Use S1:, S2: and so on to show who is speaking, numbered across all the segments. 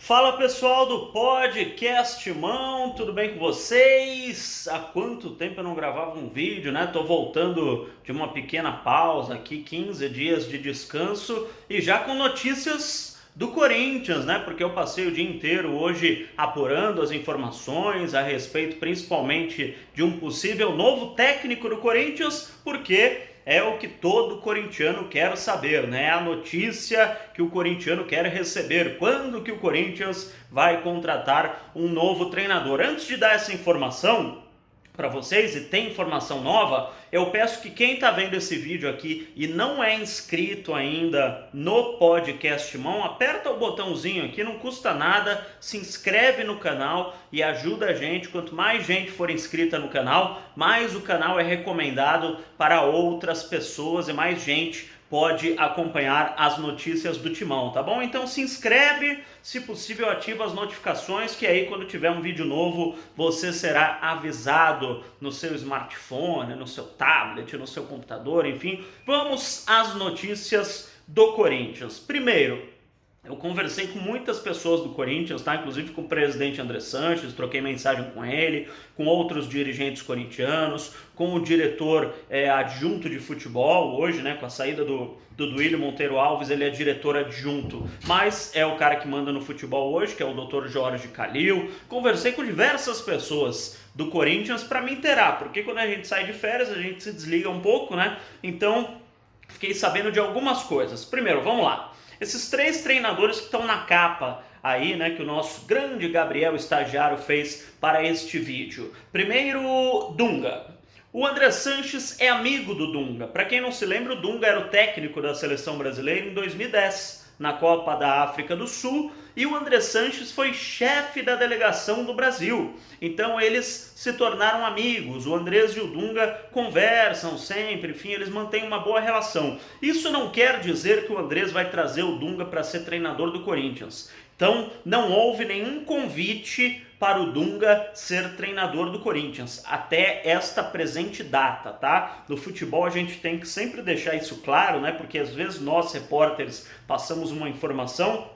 S1: Fala pessoal do Podcast Mão, tudo bem com vocês? Há quanto tempo eu não gravava um vídeo, né? Tô voltando de uma pequena pausa aqui, 15 dias de descanso e já com notícias do Corinthians, né? Porque eu passei o dia inteiro hoje apurando as informações a respeito principalmente de um possível novo técnico do Corinthians, porque é o que todo corintiano quer saber, né? É a notícia que o corintiano quer receber. Quando que o Corinthians vai contratar um novo treinador? Antes de dar essa informação para vocês, e tem informação nova, eu peço que quem está vendo esse vídeo aqui e não é inscrito ainda no Podcast Mão, aperta o botãozinho aqui, não custa nada, se inscreve no canal e ajuda a gente. Quanto mais gente for inscrita no canal, mais o canal é recomendado para outras pessoas e mais gente pode acompanhar as notícias do Timão, tá bom? Então se inscreve, se possível ativa as notificações, que aí quando tiver um vídeo novo você será avisado no seu smartphone, no seu tablet, no seu computador, enfim. Vamos às notícias do Corinthians. Primeiro, eu conversei com muitas pessoas do Corinthians, tá? Inclusive com o presidente André Sanches, troquei mensagem com ele, com outros dirigentes corintianos, com o diretor adjunto de futebol, hoje, né, com a saída do Duílio Monteiro Alves, ele é diretor adjunto, mas é o cara que manda no futebol hoje, que é o Dr. Jorge Calil. Conversei com diversas pessoas do Corinthians para me inteirar, porque quando a gente sai de férias, a gente se desliga um pouco, né? Então, fiquei sabendo de algumas coisas. Primeiro, vamos lá. Esses três treinadores que estão na capa aí, né, que o nosso grande Gabriel estagiário fez para este vídeo. Primeiro, Dunga. O André Sanches é amigo do Dunga. Para quem não se lembra, o Dunga era o técnico da seleção brasileira em 2010, na Copa da África do Sul, e o André Sanches foi chefe da delegação do Brasil. Então eles se tornaram amigos, o Andrés e o Dunga conversam sempre, enfim, eles mantêm uma boa relação. Isso não quer dizer que o Andrés vai trazer o Dunga para ser treinador do Corinthians. Então não houve nenhum convite para o Dunga ser treinador do Corinthians, até esta presente data, tá? No futebol a gente tem que sempre deixar isso claro, né? Porque às vezes nós, repórteres, passamos uma informação,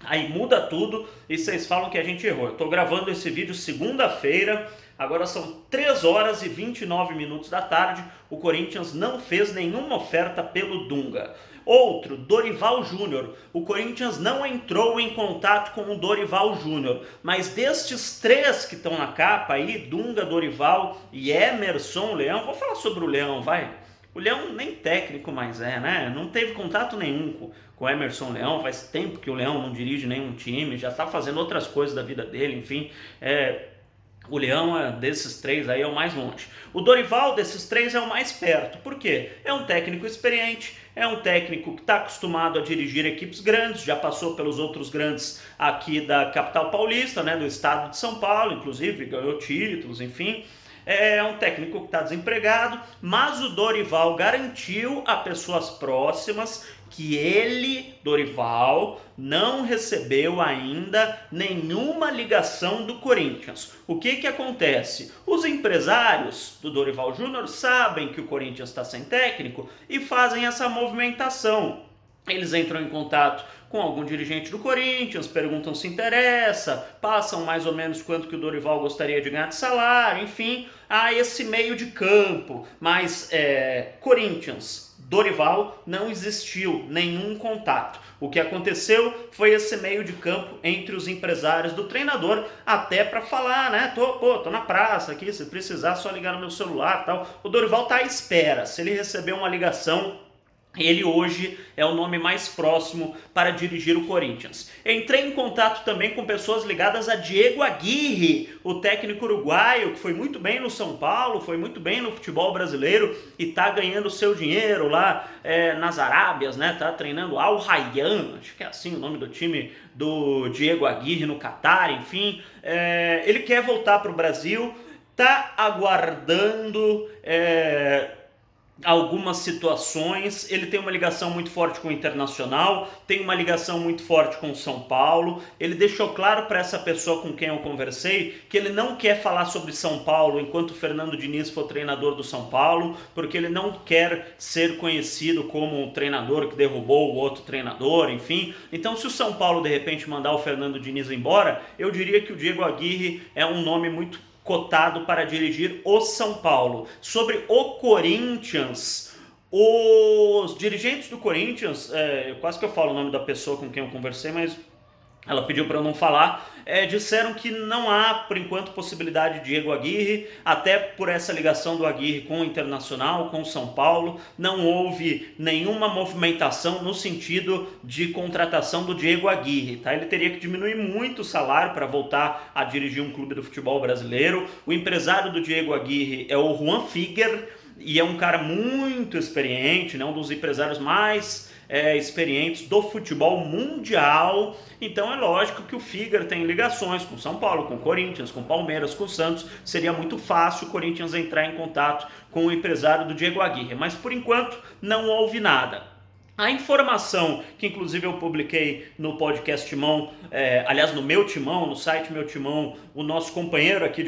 S1: aí muda tudo e vocês falam que a gente errou. Eu tô gravando esse vídeo segunda-feira, agora são 3 horas e 29 minutos da tarde, o Corinthians não fez nenhuma oferta pelo Dunga. Outro, Dorival Júnior. O Corinthians não entrou em contato com o Dorival Júnior, mas destes três que estão na capa aí, Dunga, Dorival e Emerson Leão, vou falar sobre o Leão, vai. O Leão nem técnico mais é, né? Não teve contato nenhum com o Emerson Leão, faz tempo que o Leão não dirige nenhum time, já está fazendo outras coisas da vida dele, enfim. O Leão desses três aí é o mais longe. O Dorival desses três é o mais perto. Por quê? É um técnico experiente, é um técnico que está acostumado a dirigir equipes grandes, já passou pelos outros grandes aqui da capital paulista, né, do estado de São Paulo, inclusive ganhou títulos, enfim. É um técnico que está desempregado, mas o Dorival garantiu a pessoas próximas que ele, Dorival, não recebeu ainda nenhuma ligação do Corinthians. O que acontece? Os empresários do Dorival Júnior sabem que o Corinthians está sem técnico e fazem essa movimentação. Eles entram em contato com algum dirigente do Corinthians, perguntam se interessa, passam mais ou menos quanto que o Dorival gostaria de ganhar de salário, enfim, há esse meio de campo. Mas Corinthians, Dorival, não existiu nenhum contato. O que aconteceu foi esse meio de campo entre os empresários do treinador, até para falar, né? Tô na praça aqui, se precisar só ligar no meu celular e tal. O Dorival tá à espera. Se ele receber uma ligação, ele hoje é o nome mais próximo para dirigir o Corinthians. Entrei em contato também com pessoas ligadas a Diego Aguirre, o técnico uruguaio, que foi muito bem no São Paulo, foi muito bem no futebol brasileiro e está ganhando seu dinheiro lá nas Arábias, né? Tá treinando Al Rayyan, acho que é assim o nome do time do Diego Aguirre no Catar, enfim. Ele quer voltar para o Brasil, está aguardando algumas situações. Ele tem uma ligação muito forte com o Internacional, tem uma ligação muito forte com o São Paulo. Ele deixou claro para essa pessoa com quem eu conversei que ele não quer falar sobre São Paulo enquanto o Fernando Diniz for treinador do São Paulo, porque ele não quer ser conhecido como um treinador que derrubou o outro treinador, enfim. Então, se o São Paulo de repente mandar o Fernando Diniz embora, eu diria que o Diego Aguirre é um nome muito cotado para dirigir o São Paulo. Sobre o Corinthians, os dirigentes do Corinthians, quase que eu falo o nome da pessoa com quem eu conversei, mas ela pediu para eu não falar, disseram que não há, por enquanto, possibilidade de Diego Aguirre, até por essa ligação do Aguirre com o Internacional, com o São Paulo. Não houve nenhuma movimentação no sentido de contratação do Diego Aguirre, tá? Ele teria que diminuir muito o salário para voltar a dirigir um clube do futebol brasileiro. O empresário do Diego Aguirre é o Juan Figuer, e é um cara muito experiente, né? Um dos empresários mais experientes do futebol mundial. Então é lógico que o Figuer tem ligações com São Paulo, com Corinthians, com Palmeiras, com Santos. Seria muito fácil o Corinthians entrar em contato com o empresário do Diego Aguirre, mas por enquanto não houve nada. A informação que inclusive eu publiquei no podcast Timão, aliás no meu Timão, no site Meu Timão, o nosso companheiro aqui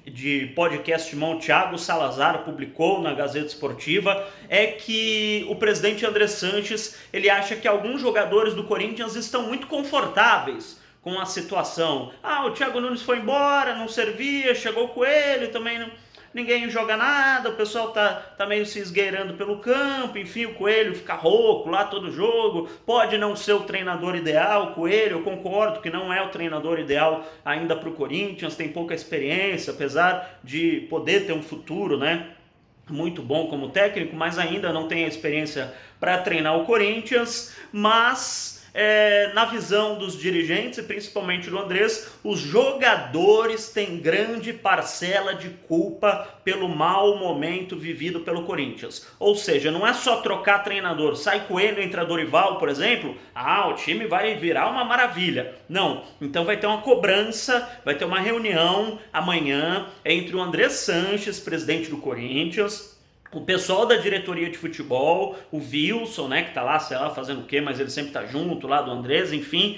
S1: de podcast Timão, Thiago Salazar, publicou na Gazeta Esportiva, é que o presidente André Sanches, ele acha que alguns jogadores do Corinthians estão muito confortáveis com a situação. O Thiago Nunes foi embora, não servia, chegou o Coelho, também não... Ninguém joga nada, o pessoal tá meio se esgueirando pelo campo, enfim, o Coelho fica rouco lá todo jogo, pode não ser o treinador ideal, o Coelho, eu concordo que não é o treinador ideal ainda para o Corinthians, tem pouca experiência, apesar de poder ter um futuro, né, muito bom como técnico, mas ainda não tem a experiência para treinar o Corinthians. Mas na visão dos dirigentes e principalmente do Andrés, os jogadores têm grande parcela de culpa pelo mau momento vivido pelo Corinthians. Ou seja, não é só trocar treinador, sai Coelho, entra Dorival, por exemplo, o time vai virar uma maravilha. Não, então vai ter uma cobrança, vai ter uma reunião amanhã entre o André Sanches, presidente do Corinthians, o pessoal da diretoria de futebol, o Wilson, né, que tá lá, sei lá, fazendo o quê, mas ele sempre tá junto lá do Andrés, enfim,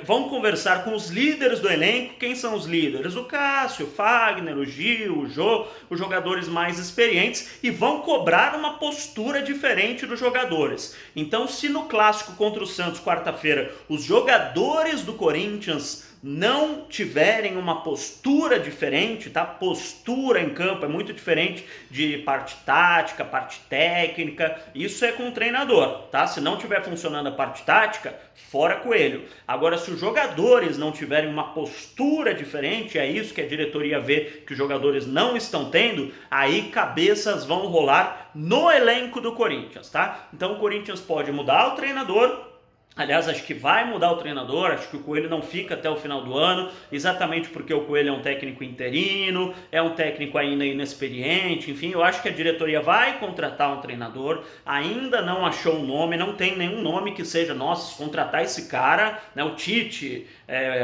S1: vão conversar com os líderes do elenco. Quem são os líderes? O Cássio, o Fagner, o Gil, o Jô, os jogadores mais experientes, e vão cobrar uma postura diferente dos jogadores. Então, se no clássico contra o Santos, quarta-feira, os jogadores do Corinthians não tiverem uma postura diferente, tá? Postura em campo é muito diferente de parte tática, parte técnica, isso é com o treinador, tá? Se não tiver funcionando a parte tática, fora Coelho. Agora, se os jogadores não tiverem uma postura diferente, é isso que a diretoria vê que os jogadores não estão tendo, aí cabeças vão rolar no elenco do Corinthians, tá? Então o Corinthians pode mudar o treinador. Aliás, acho que vai mudar o treinador, acho que o Coelho não fica até o final do ano, exatamente porque o Coelho é um técnico interino, é um técnico ainda inexperiente, enfim, eu acho que a diretoria vai contratar um treinador, ainda não achou um nome, não tem nenhum nome que seja, nossa, contratar esse cara, né, o Tite,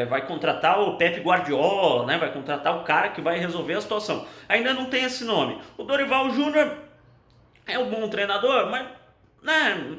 S1: vai contratar o Pepe Guardiola, né, vai contratar o cara que vai resolver a situação. Ainda não tem esse nome. O Dorival Júnior é um bom treinador, mas, né,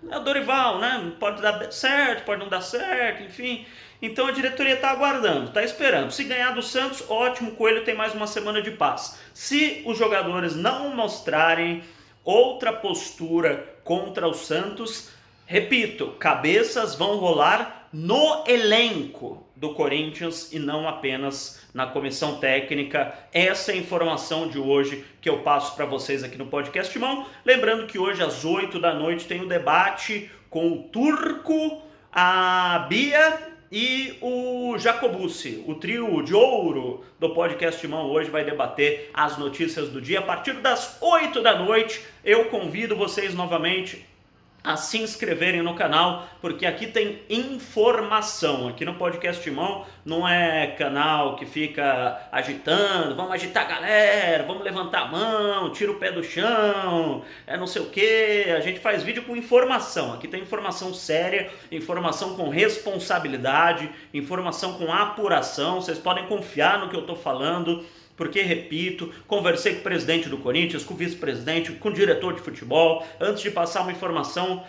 S1: é o Dorival, né? Pode dar certo, pode não dar certo, enfim. Então a diretoria está aguardando, está esperando. Se ganhar do Santos, ótimo, o Coelho tem mais uma semana de paz. Se os jogadores não mostrarem outra postura contra o Santos, repito, cabeças vão rolar no elenco do Corinthians e não apenas na comissão técnica. Essa é a informação de hoje que eu passo para vocês aqui no podcast Timão. Lembrando que hoje às 8 da noite tem o debate com o Turco, a Bia e o Jacobucci. O trio de ouro do podcast Timão hoje vai debater as notícias do dia. A partir das 8 da noite eu convido vocês novamente a se inscreverem no canal, porque aqui tem informação. Aqui no podcast Timão não é canal que fica agitando, vamos agitar a galera, vamos levantar a mão, tira o pé do chão, não sei o que. A gente faz vídeo com informação. Aqui tem informação séria, informação com responsabilidade, informação com apuração. Vocês podem confiar no que eu tô falando. porque, repito, conversei com o presidente do Corinthians, com o vice-presidente, com o diretor de futebol. Antes de passar uma informação,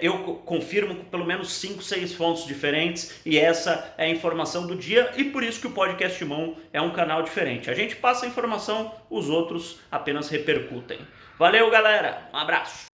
S1: eu confirmo com pelo menos 5, 6 fontes diferentes, e essa é a informação do dia, e por isso que o Podcast Timão é um canal diferente. A gente passa a informação, os outros apenas repercutem. Valeu, galera, um abraço!